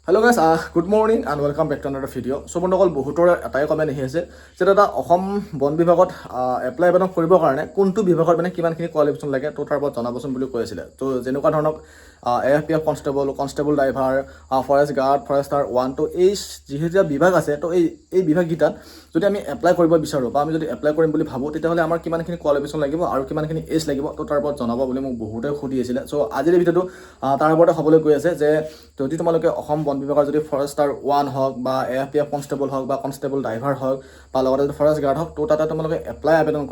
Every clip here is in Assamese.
Hello guys, good morning and welcome back to another video. So বন্ধুসকল বহুতৰ এটাই কমেন্ট আহি আছে যে দাদা অসম বন বিভাগত এপ্লাই বেতন কৰিবৰ কাৰণে কোনটো বিভাগত মানে কিমানখিনি কোৱালিফিকেশ্যন লাগে তো তাৰ ওপৰত জনাবচোন বুলি কৈ আছিল। তো যেনেকুৱা ধৰণক AFPF constable driver, forest guard, Forester 1 তো এই যিহেতু বিভাগ আছে তো এই বিভাগকেইটাত যদি আমি এপ্লাই কৰিব বিচাৰোঁ বা আমি যদি এপ্লাই কৰিম বুলি ভাবোঁ তেতিয়াহ'লে আমাৰ কিমানখিনি কোৱালিফিকেশ্যন লাগিব আৰু কিমানখিনি এজ লাগিব তো তাৰ ওপৰত জনাব বুলি মোক বহুতে সুধি আছিলে। চ' আজিৰ ভিডিঅ'টো তাৰ ওপৰতে হ'বলৈ গৈ আছে যে যদি তোমালোকে অসম বন বিভাগৰ যদি ফৰেষ্টাৰ 1 হওক বা AFPF কনষ্টেবল হওক বা কনষ্টেবল ড্ৰাইভাৰ হওক বা লগতে যদি ফৰেষ্ট গাৰ্ড হওক তো তাতে তোমালোকে এপ্লাই আবেদন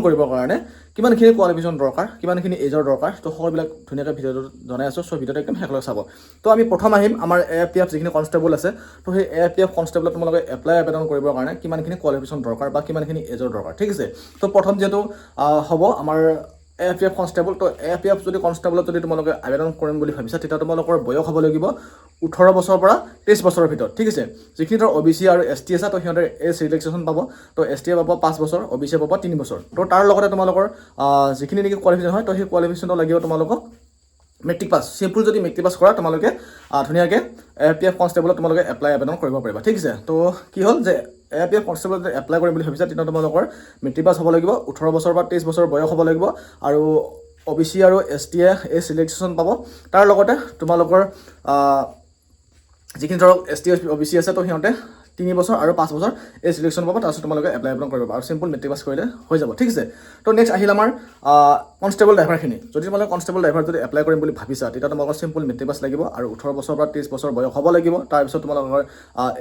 কৰিবৰ কাৰণে কিমানখিনি কোৱালিফিকেশ্যন দৰকাৰ, কিমানখিনি এজৰ দৰকাৰ তো সকলোবিলাক ধুনীয়াকৈ ভিডিঅ'টো জনাই আছোঁ। চ' ভিডিঅ'টো একদম শেষলৈ চাব। তো আমি প্ৰথম আহিম আমাৰ AFPF যিখিনি কনষ্টেবল আছে তো সেই AFPF কনষ্টেবলত তোমালোকে এপ্লাই আবেদন কৰিবৰ কাৰণে কিমানখিনি কোৱালিফিকেশ্যন দৰকাৰ বা কিমানখিনি এজৰ দৰকাৰ, ঠিক আছে। তো প্ৰথম যিহেতু হ'ব আমাৰ AFPF কনষ্টেবল, তো AFPF যদি কনষ্টেবলত যদি তোমালোকে আবেদন কৰিম বুলি ভাবিছা তেতিয়া তোমালোকৰ বয়স হ'ব লাগিব 18 বছৰৰ পৰা 23 বছৰৰ ভিতৰত, ঠিক আছে। যিখিনি ধৰ OBC আৰু ST আছে তো সিহঁতে এজ ৰিলেক্সেশ্যন পাব। তো ST পাব 5 বছৰ, OBC পাব 3 বছৰ। তো তাৰ লগতে তোমালোকৰ যিখিনি নেকি কোৱালিফিকেশ্যন হয় তো সেই কোৱালিফিকেশ্যনটো লাগিব তোমালোকক মেট্ৰিক পাছ। চিম্পল যদি মেট্ৰিক পাছ কৰা তোমালোকে ধুনীয়াকৈ AFPF কনষ্টেবলত তোমালোকে এপ্লাই আবেদন কৰিব পাৰিবা, ঠিক আছে। তো কি হ'ল যে AFPF কনষ্টেবলত এপ্লাই কৰিম বুলি ভাবিছা তেতিয়া তোমালোকৰ মেট্ৰিক পাছ হ'ব লাগিব, 18 বছৰ বা 23 বছৰ বয়স হ'ব লাগিব আৰু OBC আৰু ST এজ ৰিলেক্সেশ্যন পাব। তাৰ লগতে তোমালোকৰ যিখিনি ধৰক ST OBC আছে তো সিহঁতে 3 বছৰ আৰু 5 বছৰ এজ ৰিলেক্সেশ্যন পাব। তাৰপিছত তোমালোকে এপ্লাই আবেদন কৰিব আৰু চিম্পল মেট্ৰিক পাছ কৰিলে হৈ যাব, ঠিক আছে। তো নেক্সট আহিল আমাৰ কনষ্টেবল ড্ৰাইভাৰখিনি। যদি তোমালোকে কনষ্টেবল ড্ৰাইভাৰ যদি এপ্লাই কৰিম বুলি ভাবিছা তেতিয়া তোমালোকৰ চিম্পল মেট্ৰিক পাছ লাগিব আৰু 18 বছৰ পৰা 23 বছৰ বয়স হ'ব লাগিব। তাৰপিছত তোমালোকৰ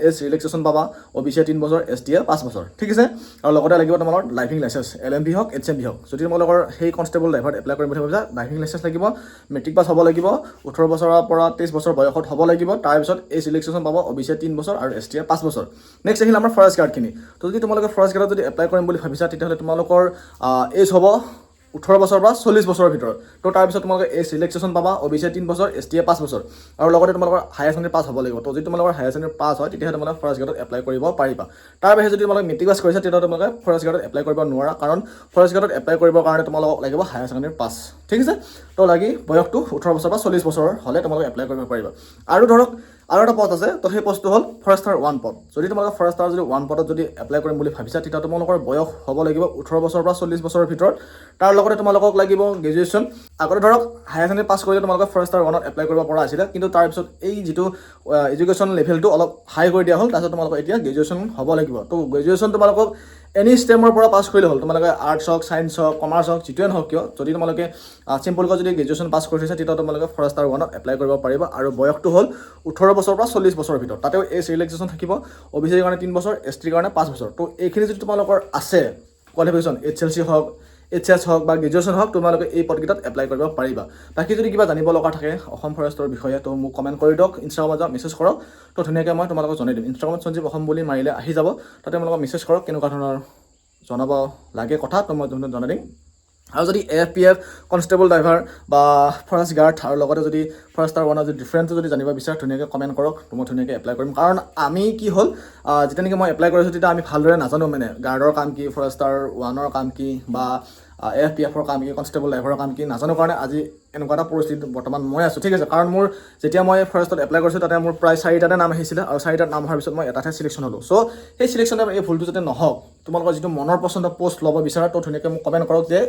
এজ ৰিলেক্সেশ্যন পাবা, OBC 3 বছৰ, ST 5 বছৰ, ঠিক আছে। আৰু লগতে লাগিব তোমালোকৰ ড্ৰাইভিং লাইচেঞ্চ, LMB হওক HMB হওক। যদি তোমালোকৰ সেই কনষ্টেবল ড্ৰাইভাৰত এপ্লাই কৰিম বুলি ভাবিছা ড্ৰাইভিং লাইচেঞ্চ লাগিব, মেট্ৰিক পাছ হ'ব লাগিব, 18 বছৰৰ পৰা 23 বছৰ বয়সত হ'ব লাগিব। তাৰপিছত এজ ৰিলেক্সেশ্যন পাব, OBC 3 বছৰ আৰু ST 5 বছৰ। নেক্সট আহিল আমাৰ ফৰেষ্ট গাৰ্ডখিনি। তো যদি তোমালোকে ফৰেষ্ট গাৰ্ডত যদি এপ্লাই কৰিম বুলি ভাবিছা তেতিয়াহ'লে তোমালোকৰ এজ হ'ব 18 বছৰ পৰা 40 বছৰৰ ভিতৰত। তো তাৰপিছত তোমালোকে এজ ৰিলেক্সেশ্যন পাবা, OBC 3 বছৰ, ST 5 বছৰ আৰু লগতে তোমালোকৰ হায়াৰ ছেকেণ্ডেৰী পাছ হ'ব লাগিব। তো যদি তোমালোকৰ হায়াৰ ছেকেণ্ডেৰী পাছ হয় তেতিয়াহ'লে তোমালোকে ফৰেষ্ট গাৰ্ডত এপ্লাই কৰিব পাৰিবা। তাৰ বাহিৰে যদি তোমালোকে মেট্ৰিক পাছ কৰিছা তেতিয়া তোমালোকে ফৰেষ্ট গাৰ্ডত এপ্লাই কৰিব নোৱাৰা, কাৰণ ফৰেষ্ট গাৰ্ডত এপ্লাই কৰিবৰ কাৰণে তোমালোকক লাগিব হায়াৰ ছেকেণ্ডেৰী পাছ, ঠিক আছে। তো লাগি বয়সটো 18 বছৰ বা 40 বছৰ হ'লে তোমালোকে এপ্লাই কৰিব পাৰিবা। আৰু ধৰক আৰু এটা পদ আছে, তো সেই পদটো হ'ল ফৰেষ্টাৰ 1 পদ। যদি তোমালোকে ফৰেষ্টাৰ যদি 1 পদত যদি এপ্লাই কৰিম বুলি ভাবিছা তেতিয়া তোমালোকৰ বয়স হ'ব লাগিব 18 বছৰ পৰা 40 বছৰৰ ভিতৰত। তাৰ লগতে তোমালোকক লাগিব গ্ৰেজুৱেশ্যন। আগতে ধৰক হায়াৰ ছেকেণ্ডেৰী পাছ কৰিলে তোমালোকে ফৰেষ্টাৰ 1ত এপ্লাই কৰিব পৰা আছিলে, কিন্তু তাৰপিছত এই যিটো এডুকেশ্যন লেভেলটো অলপ হাই কৰি দিয়া হ'ল। তাৰপিছত তোমালোকক এতিয়া গ্ৰেজুৱেশ্যন হ'ব লাগিব। তো গ্ৰেজুৱেশ্যন তোমালোকক এনি ষ্টেমৰ পৰা পাছ কৰিলে হ'ল। তোমালোকে আৰ্টছ হওক, ছায়েন্স হওক, কমাৰ্চ হওক, যিটোৱে নহওক কিয় যদি তোমালোকে চিম্পলকৈ যদি গ্ৰেজুৱেশ্যন পাছ কৰি থৈছা তেতিয়া তোমালোকে ফৰেষ্টাৰ 1ত এপ্লাই কৰিব পাৰিবা। আৰু বয়সটো হ'ল 18 বছৰৰ পৰা 40 বছৰৰ ভিতৰত। তাতেও এজ ৰিলেক্সেশ্যন থাকিব, OBC ৰ কাৰণে 3 বছৰ, ST ৰ কাৰণে 5 বছৰ। তো এইখিনি যদি তোমালোকৰ আছে কোৱালিফিকেশ্যন, HLC হওক, HS হওক বা গ্ৰেজুৱেশ্যন হওক, তোমালোকে এই পদকেইটাত এপ্লাই কৰিব পাৰিবা। বাকী যদি কিবা জানিব লগা থাকে অসম ফৰেষ্টৰ বিষয়ে তো মোক কমেণ্ট কৰি দিয়ক, ইনষ্টাগ্ৰামত যাওক, মেছেজ কৰক। তো ধুনীয়াকৈ মই তোমালোকক জনাই দিম। ইনষ্টাগ্ৰামত সঞ্জীৱ অসম বুলি মাৰিলে আহি যাব, তাতে তোমালোকক মেছেজ কৰক কেনেকুৱা ধৰণৰ জনাব লাগে কথা, তো মই তোমালোকক জনাই দিম। আৰু যদি AFPF কনষ্টেবল ড্ৰাইভাৰ বা ফৰেষ্ট গাৰ্ড আৰু লগতে যদি ফৰেষ্টাৰ 1ৰ যদি ডিফাৰেঞ্চটো যদি জানিব বিচাৰে ধুনীয়াকৈ কমেণ্ট কৰক, তো মই ধুনীয়াকৈ এপ্লাই কৰিম। কাৰণ আমি কি হ'ল যেতিয়া নেকি মই এপ্লাই কৰিছোঁ তেতিয়া আমি ভালদৰে নাজানো মানে গাৰ্ডৰ কাম কি, ফৰেষ্টাৰ 1ৰ কাম কি বা AFPFৰ কাম কি, কনষ্টেবল ড্ৰাইভাৰৰ কাম কি নাজানো কাৰণে আজি এনেকুৱা এটা পৰিস্থিতিত বৰ্তমান মই আছোঁ, ঠিক আছে। কাৰণ মোৰ যেতিয়া মই ফৰেষ্টত এপ্লাই কৰিছোঁ তাতে মোৰ প্ৰায় 4টাতে নাম আহিছিলে আৰু 4টাত নাম অহাৰ পিছত মই এটাতহে চিলেকশ্যন হ'লোঁ। চ' সেই চিলেকশ্যনে এই ভুলটো যাতে নহওক, তোমালোকৰ যিটো মনৰ পচন্দৰ পষ্ট ল'ব বিচাৰা তো ধুনীয়াকৈ মোক কমেণ্ট কৰক যে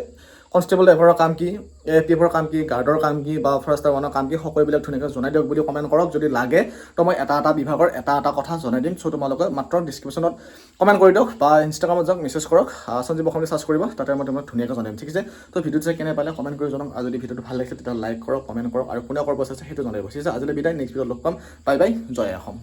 কনষ্টেবল ড্ৰাইভাৰৰ কাম কি, AFPFৰ কাম কি, গাৰ্ডৰ কাম কি বা ফৰেষ্টাৰ 1ৰ কাম কি, সকলোবিলাক ধুনীয়াকৈ জনাই দিয়ক বুলি কমেণ্ট কৰক। যদি লাগে তো মই এটা বিভাগৰ এটা কথা জনাই দিম। চ' তোমালোকে মাত্ৰ ডিছক্ৰিপশ্যনত কমেণ্ট কৰি দিয়ক বা ইনষ্টাগ্ৰামত যাওক, মেছেজ কৰক, সঞ্জীৱ অসম চাৰ্চ কৰিব, তাতে মই তোমাক ধুনীয়াকৈ জনাই দিম, ঠিক আছে। তো ভিডিঅ'টো চাই কেনে পালে কমেণ্ট কৰি জনাওক। আৰু যদি ভিডিঅ'টো ভাল লাগিছে তেতিয়া লাইক কৰক, কমেণ্ট কৰক আৰু কোনে কৰিব আছে সেইটো জনাই দিব, ঠিক আছে। আজিলৈ বিদায়, নেক্সট ভিডিঅ'ত লগ পাম। বাই বাই, জয় অসম।